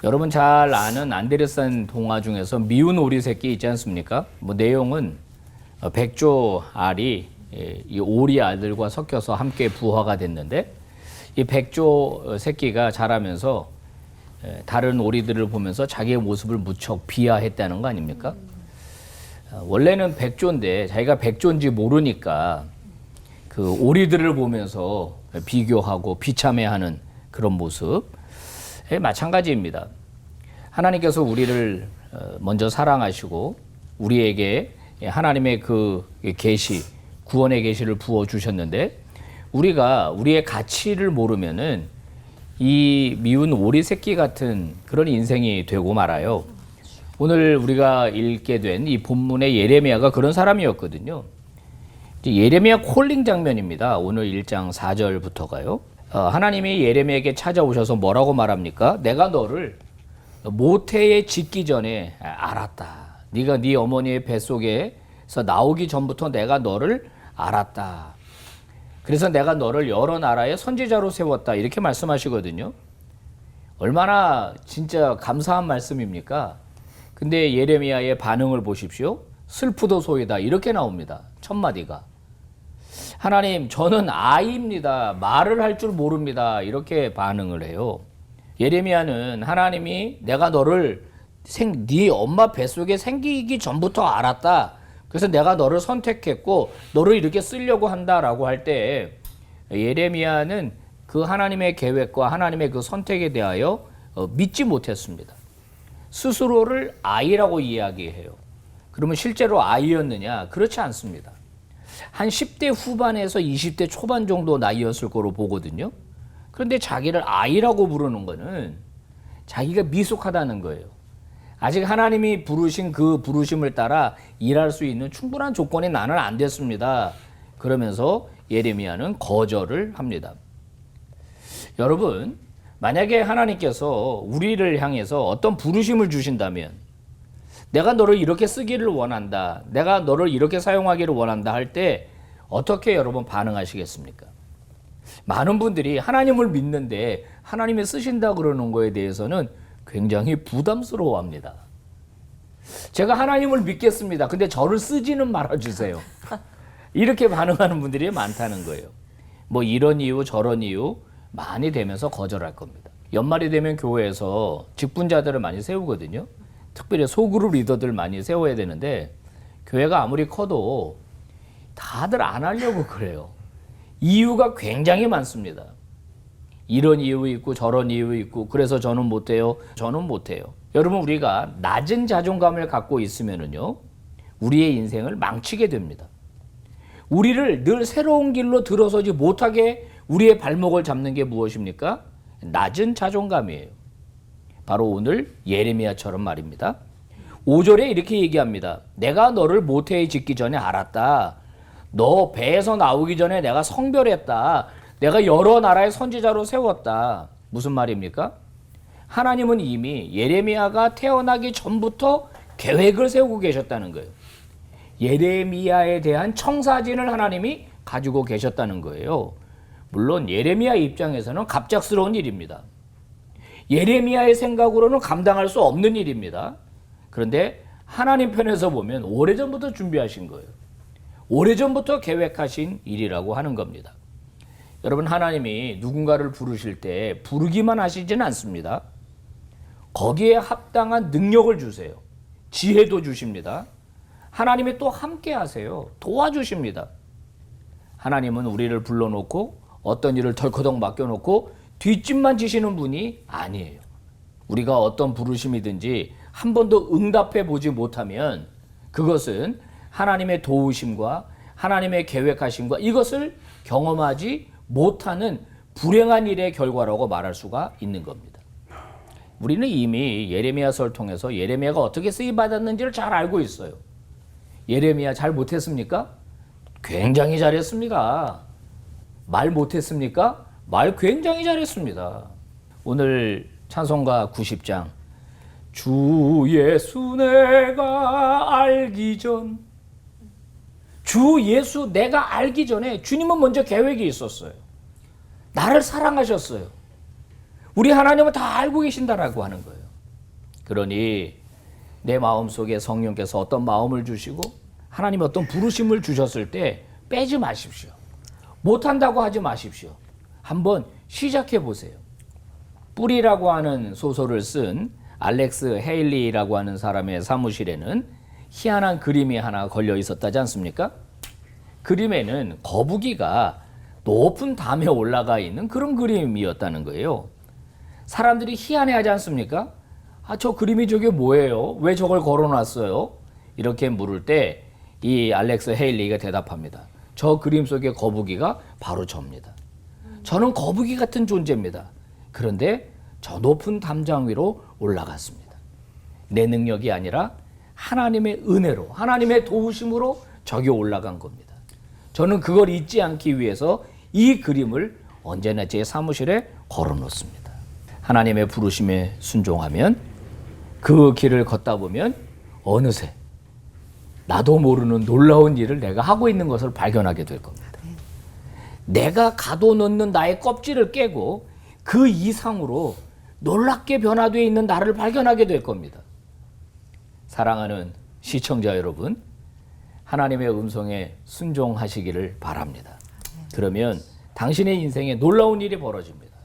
여러분 잘 아는 안데르센 동화 중에서 미운 오리 새끼 있지 않습니까? 뭐 내용은 백조 알이 이 오리 알들과 섞여서 함께 부화가 됐는데 이 백조 새끼가 자라면서 다른 오리들을 보면서 자기의 모습을 무척 비하했다는 거 아닙니까? 원래는 백조인데 자기가 백조인지 모르니까 그 오리들을 보면서 비교하고 비참해하는 그런 모습 마찬가지입니다. 하나님께서 우리를 먼저 사랑하시고 우리에게 하나님의 그 계시, 구원의 계시를 부어 주셨는데 우리가 우리의 가치를 모르면은 이 미운 오리 새끼 같은 그런 인생이 되고 말아요. 오늘 우리가 읽게 된 이 본문의 예레미야가 그런 사람이었거든요. 예레미야 콜링 장면입니다. 오늘 1장 4절부터가요. 하나님이 예레미야에게 찾아오셔서 뭐라고 말합니까? 내가 너를 모태에 짓기 전에 알았다. 네가 네 어머니의 뱃속에서 나오기 전부터 내가 너를 알았다. 그래서 내가 너를 여러 나라의 선지자로 세웠다. 이렇게 말씀하시거든요. 얼마나 진짜 감사한 말씀입니까? 근데 예레미야의 반응을 보십시오. 슬프도소이다. 이렇게 나옵니다. 첫 마디가. 하나님, 저는 아이입니다. 말을 할 줄 모릅니다. 이렇게 반응을 해요. 예레미야는 하나님이 내가 너를 네 엄마 뱃속에 생기기 전부터 알았다. 그래서 내가 너를 선택했고 너를 이렇게 쓰려고 한다라고 할 때 예레미야는 그 하나님의 계획과 하나님의 그 선택에 대하여 믿지 못했습니다. 스스로를 아이라고 이야기해요. 그러면 실제로 아이였느냐? 그렇지 않습니다. 한 10대 후반에서 20대 초반 정도 나이였을 거로 보거든요. 그런데 자기를 아이라고 부르는 거는 자기가 미숙하다는 거예요. 아직 하나님이 부르신 그 부르심을 따라 일할 수 있는 충분한 조건이 나는 안 됐습니다. 그러면서 예레미야는 거절을 합니다. 여러분, 만약에 하나님께서 우리를 향해서 어떤 부르심을 주신다면 내가 너를 이렇게 쓰기를 원한다. 내가 너를 이렇게 사용하기를 원한다 할 때 어떻게 여러분 반응하시겠습니까? 많은 분들이 하나님을 믿는데 하나님이 쓰신다 그러는 거에 대해서는 굉장히 부담스러워합니다. 제가 하나님을 믿겠습니다. 근데 저를 쓰지는 말아주세요. 이렇게 반응하는 분들이 많다는 거예요. 뭐 이런 이유 저런 이유 많이 되면서 거절할 겁니다. 연말이 되면 교회에서 직분자들을 많이 세우거든요. 특별히 소그룹 리더들 많이 세워야 되는데 교회가 아무리 커도 다들 안 하려고 그래요. 이유가 굉장히 많습니다. 이런 이유 있고 저런 이유 있고 그래서 저는 못해요. 저는 못해요. 여러분 우리가 낮은 자존감을 갖고 있으면은요 우리의 인생을 망치게 됩니다. 우리를 늘 새로운 길로 들어서지 못하게 우리의 발목을 잡는 게 무엇입니까? 낮은 자존감이에요. 바로 오늘 예레미야처럼 말입니다. 5절에 이렇게 얘기합니다. 내가 너를 모태에 짓기 전에 알았다. 너 배에서 나오기 전에 내가 성별했다. 내가 여러 나라의 선지자로 세웠다. 무슨 말입니까? 하나님은 이미 예레미야가 태어나기 전부터 계획을 세우고 계셨다는 거예요. 예레미야에 대한 청사진을 하나님이 가지고 계셨다는 거예요. 물론 예레미야 입장에서는 갑작스러운 일입니다. 예레미야의 생각으로는 감당할 수 없는 일입니다. 그런데 하나님 편에서 보면 오래전부터 준비하신 거예요. 오래전부터 계획하신 일이라고 하는 겁니다. 여러분 하나님이 누군가를 부르실 때 부르기만 하시지는 않습니다. 거기에 합당한 능력을 주세요. 지혜도 주십니다. 하나님이 또 함께 하세요. 도와주십니다. 하나님은 우리를 불러놓고 어떤 일을 덜커덕 맡겨놓고 뒷짐만 지시는 분이 아니에요. 우리가 어떤 부르심이든지 한 번도 응답해 보지 못하면 그것은 하나님의 도우심과 하나님의 계획하심과 이것을 경험하지 못하는 불행한 일의 결과라고 말할 수가 있는 겁니다. 우리는 이미 예레미야서를 통해서 예레미야가 어떻게 쓰임받았는지를 잘 알고 있어요. 예레미야 잘 못했습니까? 굉장히 잘했습니다. 말 못했습니까? 말 굉장히 잘했습니다. 오늘 찬송가 90장 주 예수 내가 알기 전 주 예수 내가 알기 전에 주님은 먼저 계획이 있었어요. 나를 사랑하셨어요. 우리 하나님은 다 알고 계신다라고 하는 거예요. 그러니 내 마음속에 성령께서 어떤 마음을 주시고 하나님이 어떤 부르심을 주셨을 때 빼지 마십시오. 못한다고 하지 마십시오. 한번 시작해 보세요. 뿌리라고 하는 소설을 쓴 알렉스 헤일리라고 하는 사람의 사무실에는 희한한 그림이 하나 걸려 있었다지 않습니까? 그림에는 거북이가 높은 담에 올라가 있는 그런 그림이었다는 거예요. 사람들이 희한해하지 않습니까? 아, 저 그림이 저게 뭐예요? 왜 저걸 걸어놨어요? 이렇게 물을 때 이 알렉스 헤일리가 대답합니다. 저 그림 속의 거북이가 바로 저입니다. 저는 거북이 같은 존재입니다. 그런데 저 높은 담장 위로 올라갔습니다. 내 능력이 아니라 하나님의 은혜로, 하나님의 도우심으로 저기 올라간 겁니다. 저는 그걸 잊지 않기 위해서 이 그림을 언제나 제 사무실에 걸어놓습니다. 하나님의 부르심에 순종하면 그 길을 걷다 보면 어느새 나도 모르는 놀라운 일을 내가 하고 있는 것을 발견하게 될 겁니다. 내가 가둬놓는 나의 껍질을 깨고 그 이상으로 놀랍게 변화되어 있는 나를 발견하게 될 겁니다. 사랑하는 시청자 여러분, 하나님의 음성에 순종하시기를 바랍니다. 그러면 당신의 인생에 놀라운 일이 벌어집니다.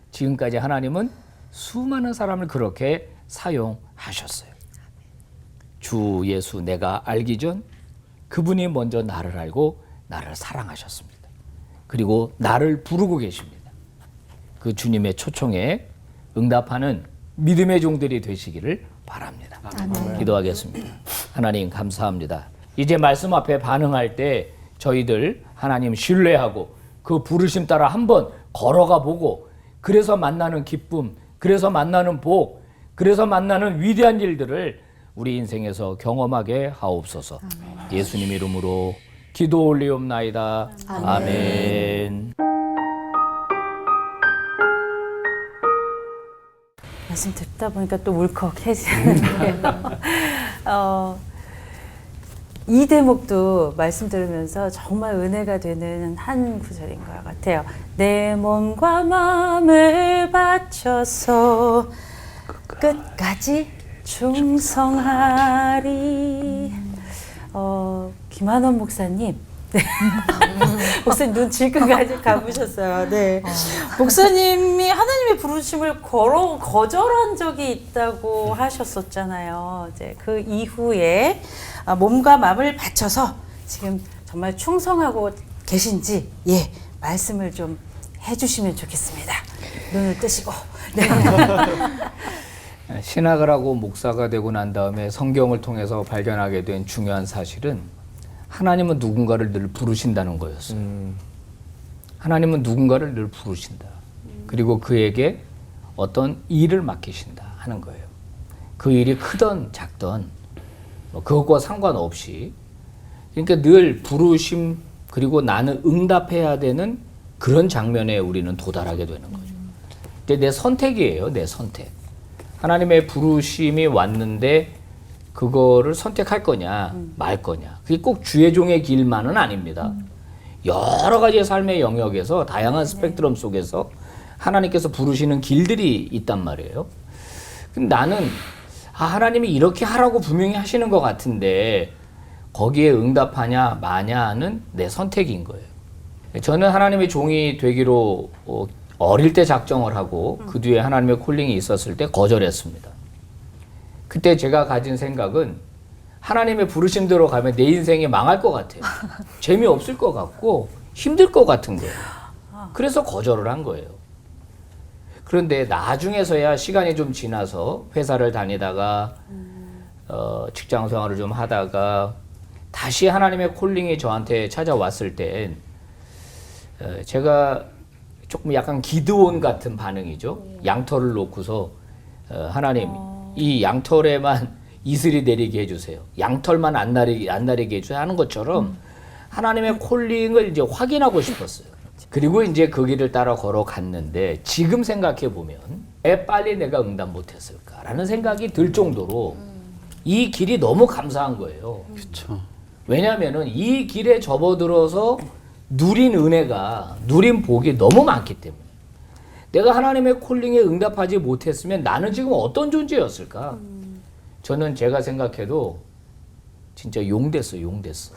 지금까지 하나님은 수많은 사람을 그렇게 사용하셨어요. 주 예수 내가 알기 전 그분이 먼저 나를 알고 나를 사랑하셨습니다. 그리고 나를 부르고 계십니다. 그 주님의 초청에 응답하는 믿음의 종들이 되시기를 바랍니다. 아멘. 기도하겠습니다. 하나님 감사합니다. 이제 말씀 앞에 반응할 때 저희들 하나님 신뢰하고 그 부르심 따라 한번 걸어가 보고 그래서 만나는 기쁨, 그래서 만나는 복, 그래서 만나는 위대한 일들을 우리 인생에서 경험하게 하옵소서. 아멘. 예수님 이름으로 기도 올리옵나이다. 아멘. 아멘. 말씀 듣다 보니까 또 울컥해지는데요. 이 대목도 말씀 들으면서 정말 은혜가 되는 한 구절인 것 같아요. 내 몸과 마음을 바쳐서 끝까지 충성하리. 김한원 목사님. 네. 목사님 눈 질끈 감으셨어요. 네. 목사님이 하나님의 부르심을 거절한 적이 있다고 하셨었잖아요. 이제 그 이후에 몸과 마음을 바쳐서 지금 정말 충성하고 계신지 말씀을 좀 해주시면 좋겠습니다. 눈을 뜨시고. 네. 신학을 하고 목사가 되고 난 다음에 성경을 통해서 발견하게 된 중요한 사실은 하나님은 누군가를 늘 부르신다는 거였어요. 하나님은 누군가를 늘 부르신다. 그리고 그에게 어떤 일을 맡기신다 하는 거예요. 그 일이 크던 작던 그것과 상관없이 그러니까 늘 부르심 그리고 나는 응답해야 되는 그런 장면에 우리는 도달하게 되는 거죠. 근데 내 선택이에요. 내 선택. 하나님의 부르심이 왔는데 그거를 선택할 거냐 말 거냐. 그게 꼭 주의 종의 길만은 아닙니다. 여러 가지의 삶의 영역에서 다양한 스펙트럼 속에서 하나님께서 부르시는 길들이 있단 말이에요. 근데 나는 하나님이 이렇게 하라고 분명히 하시는 것 같은데 거기에 응답하냐 마냐는 내 선택인 거예요. 저는 하나님의 종이 되기로 어릴 때 작정을 하고 그 뒤에 하나님의 콜링이 있었을 때 거절했습니다. 그때 제가 가진 생각은 하나님의 부르심대로 가면 내 인생이 망할 것 같아요. 재미없을 것 같고 힘들 것 같은 거예요. 그래서 거절을 한 거예요. 그런데 나중에서야 시간이 좀 지나서 회사를 다니다가 직장 생활을 좀 하다가 다시 하나님의 콜링이 저한테 찾아왔을 땐 제가 조금 약간 기드온 같은 반응이죠. 양털을 놓고서 하나님 이 양털에만 이슬이 내리게 해주세요. 양털만 안 나리게 해주세요 하는 것처럼 하나님의 콜링을 이제 확인하고 싶었어요. 그리고 이제 그 길을 따라 걸어갔는데 지금 생각해 보면 왜 빨리 내가 응답 못했을까라는 생각이 들 정도로 이 길이 너무 감사한 거예요. 그렇죠. 왜냐하면은 이 길에 접어들어서 누린 은혜가 누린 복이 너무 많기 때문에 내가 하나님의 콜링에 응답하지 못했으면 나는 지금 어떤 존재였을까? 저는 제가 생각해도 진짜 용 됐어, 용 됐어.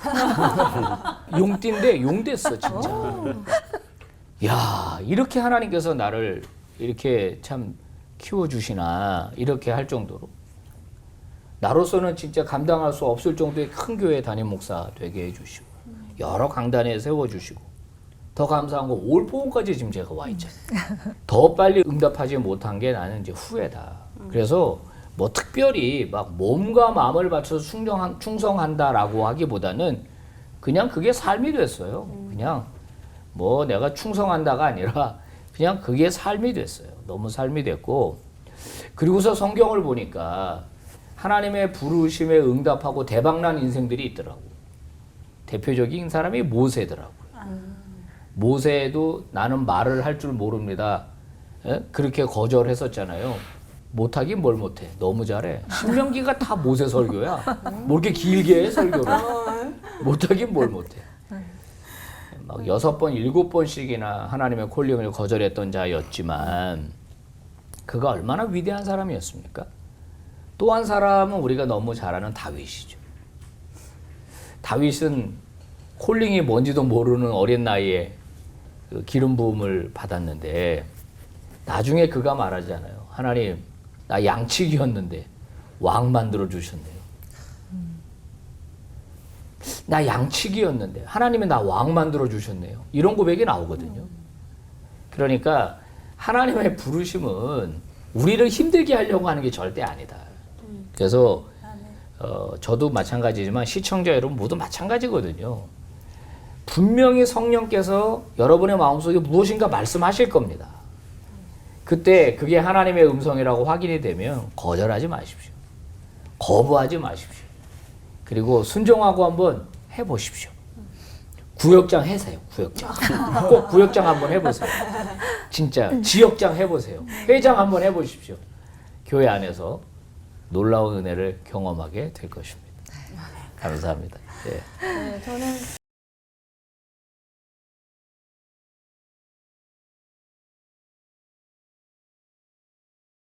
용띠인데 용 됐어, 진짜. 야, 이렇게 하나님께서 나를 이렇게 참 키워주시나, 이렇게 할 정도로. 나로서는 진짜 감당할 수 없을 정도의 큰 교회 담임 목사 되게 해주시고, 여러 강단에 세워주시고, 더 감사한 거 올포원까지 지금 제가 와 있잖아요. 더 빨리 응답하지 못한 게 나는 이제 후회다. 그래서 뭐 특별히 막 몸과 마음을 바쳐서 충성한다라고 하기보다는 그냥 그게 삶이 됐어요. 그냥 뭐 내가 충성한다가 아니라 그냥 그게 삶이 됐어요. 너무 삶이 됐고, 그리고서 성경을 보니까 하나님의 부르심에 응답하고 대박난 인생들이 있더라고. 대표적인 사람이 모세더라고요. 모세도 나는 말을 할 줄 모릅니다. 그렇게 거절했었잖아요. 못하긴 뭘 못해. 너무 잘해. 신명기가 다 모세 설교야. 뭐 이렇게 길게 해, 설교를. 못하긴 뭘 못해. 막 6번, 7번씩이나 하나님의 콜링을 거절했던 자였지만 그가 얼마나 위대한 사람이었습니까? 또 한 사람은 우리가 너무 잘 아는 다윗이죠. 다윗은 콜링이 뭔지도 모르는 어린 나이에 그 기름 부음을 받았는데 나중에 그가 말하잖아요. 하나님, 나 양치기였는데 왕 만들어 주셨네요. 나 양치기였는데 하나님이 나 왕 만들어 주셨네요. 이런 고백이 나오거든요. 그러니까 하나님의 부르심은 우리를 힘들게 하려고 하는 게 절대 아니다. 그래서 저도 마찬가지지만 시청자 여러분 모두 마찬가지거든요. 분명히 성령께서 여러분의 마음속에 무엇인가 말씀하실 겁니다. 그때 그게 하나님의 음성이라고 확인이 되면 거절하지 마십시오. 거부하지 마십시오. 그리고 순종하고 한번 해보십시오. 구역장 해세요. 구역장. 꼭 구역장 한번 해보세요. 진짜 지역장 해보세요. 회장 한번 해보십시오. 교회 안에서 놀라운 은혜를 경험하게 될 것입니다. 감사합니다. 예. 네, 저는